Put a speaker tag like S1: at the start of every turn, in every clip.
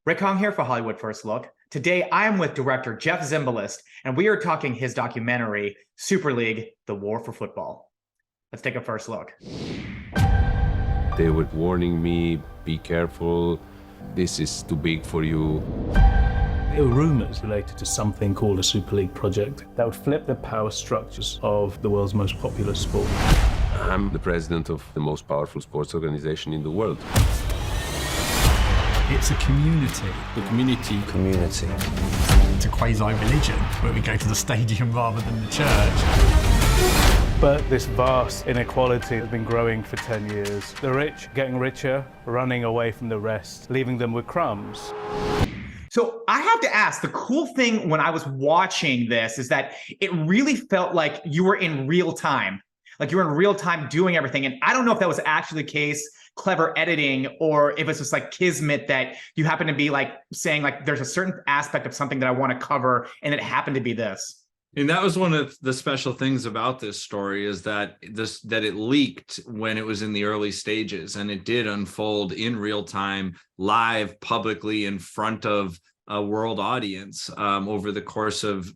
S1: Rick Hong here for Hollywood First Look. Today, I am with director Jeff Zimbalist, and we are talking his documentary, Super League, The War for Football. Let's take a first look.
S2: They were warning me, be careful, this is too big for you.
S3: There were rumors related to something called a Super League project that would flip the power structures of the world's most popular sport.
S2: I'm the president of the most powerful sports organization in the world.
S4: It's a community.
S2: The community.
S5: Community.
S4: It's a quasi-religion where we go to the stadium rather than the church.
S3: But this vast inequality has been growing for 10 years. The rich getting richer, running away from the rest, leaving them with crumbs.
S1: So I have to ask, the cool thing when I was watching this is that it really felt like you were in real time. Like you were in real time doing everything. And I don't know if that was actually the case, clever editing, or if it's just like kismet that you happen to be like saying like there's a certain aspect of something that I want to cover and it happened to be this.
S6: And that was one of the special things about this story is that it leaked when it was in the early stages, and it did unfold in real time, live, publicly in front of a world audience over the course of,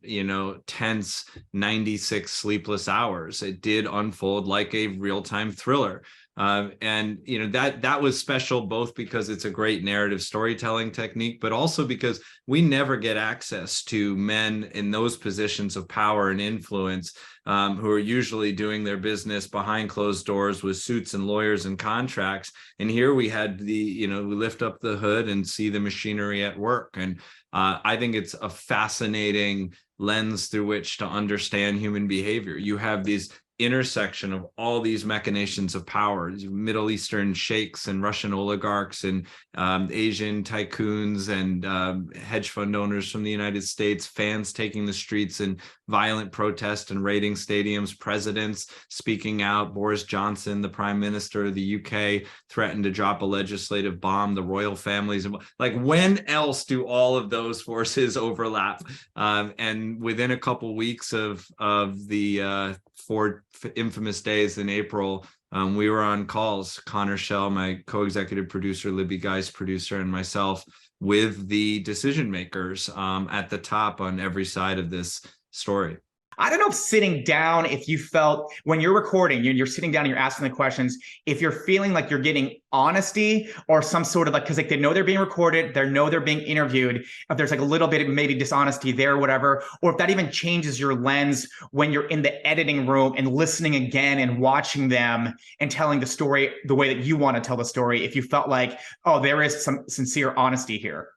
S6: tense 96 sleepless hours. It did unfold like a real-time thriller. That was special both because it's a great narrative storytelling technique, but also because we never get access to men in those positions of power and influence who are usually doing their business behind closed doors with suits and lawyers and contracts. And here we had we lift up the hood and see the machinery at work. And I think it's a fascinating lens through which to understand human behavior. You have these intersection of all these machinations of power, Middle Eastern sheikhs and Russian oligarchs and Asian tycoons and hedge fund owners from the United States, fans taking the streets in violent protest and raiding stadiums, presidents speaking out. Boris Johnson, the Prime Minister of the UK, threatened to drop a legislative bomb. The royal families, like when else do all of those forces overlap? And within a couple weeks of the 4 infamous days in April, we were on calls, Connor Shell, my co-executive producer, Libby Geist, producer, and myself, with the decision makers at the top on every side of this story.
S1: I don't know if sitting down, if you felt when you're recording, you're sitting down and you're asking the questions, if you're feeling like you're getting honesty or some sort of like, because like they know they're being recorded, they know they're being interviewed, if there's like a little bit of maybe dishonesty there or whatever, or if that even changes your lens when you're in the editing room and listening again and watching them and telling the story the way that you want to tell the story, if you felt like, oh, there is some sincere honesty here.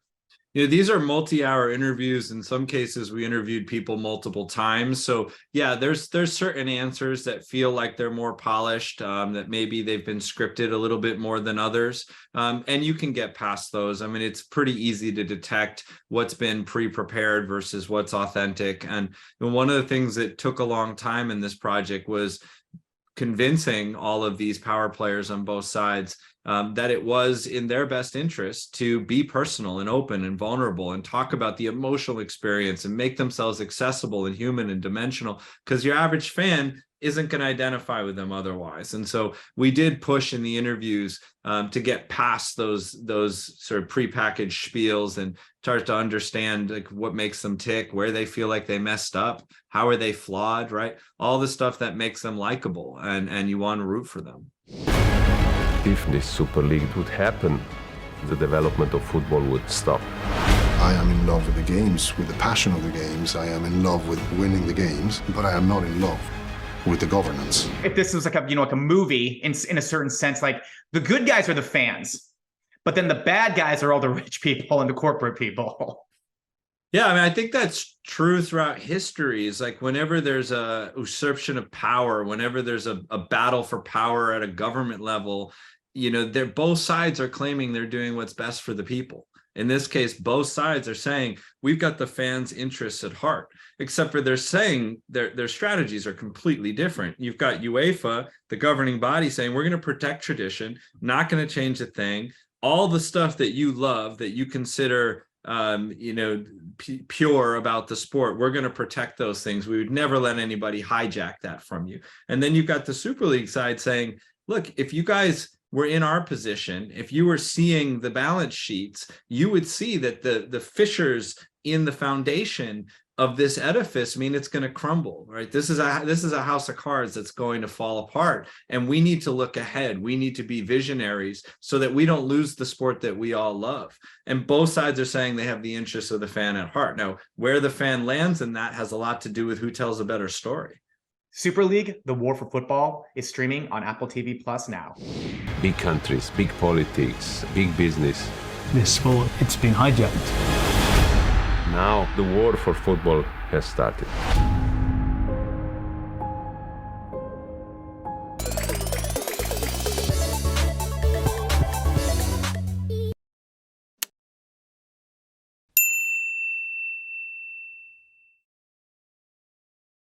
S6: These are multi-hour interviews. In some cases, we interviewed people multiple times. So yeah, there's certain answers that feel like they're more polished, that maybe they've been scripted a little bit more than others. And you can get past those. I mean, it's pretty easy to detect what's been pre-prepared versus what's authentic. And one of the things that took a long time in this project was convincing all of these power players on both sides that it was in their best interest to be personal and open and vulnerable and talk about the emotional experience and make themselves accessible and human and dimensional, because your average fan isn't going to identify with them otherwise. And so we did push in the interviews to get past those sort of prepackaged spiels and start to understand like what makes them tick, where they feel like they messed up, how are they flawed, right? All the stuff that makes them likable and you want to root for them.
S2: If this Super League would happen, the development of football would stop.
S7: I am in love with the games, with the passion of the games. I am in love with winning the games, but I am not in love with the governance.
S1: If this was like a movie in a certain sense, like the good guys are the fans, but then the bad guys are all the rich people and the corporate people.
S6: Yeah, I mean, I think that's true throughout history. Is like whenever there's a usurpation of power, whenever there's a battle for power at a government level, they're both sides are claiming they're doing what's best for the people. In this case, both sides are saying we've got the fans' interests at heart, except for they're saying their strategies are completely different. You've got UEFA, the governing body, saying we're going to protect tradition, not going to change a thing. All the stuff that you love, that you consider pure about the sport, we're going to protect those things. We would never let anybody hijack that from you. And then you've got the Super League side saying, look, if you guys were in our position, if you were seeing the balance sheets, you would see that the fissures in the foundation of this edifice mean it's going to crumble, right? This is a house of cards that's going to fall apart, and we need to look ahead. We need to be visionaries so that we don't lose the sport that we all love. And both sides are saying they have the interests of the fan at heart. Now, where the fan lands in that has a lot to do with who tells a better story.
S1: Super League, The War for Football, is streaming on Apple TV Plus now.
S2: Big countries, big politics, big business.
S4: This sport, it's been hijacked.
S2: Now the war for football has started.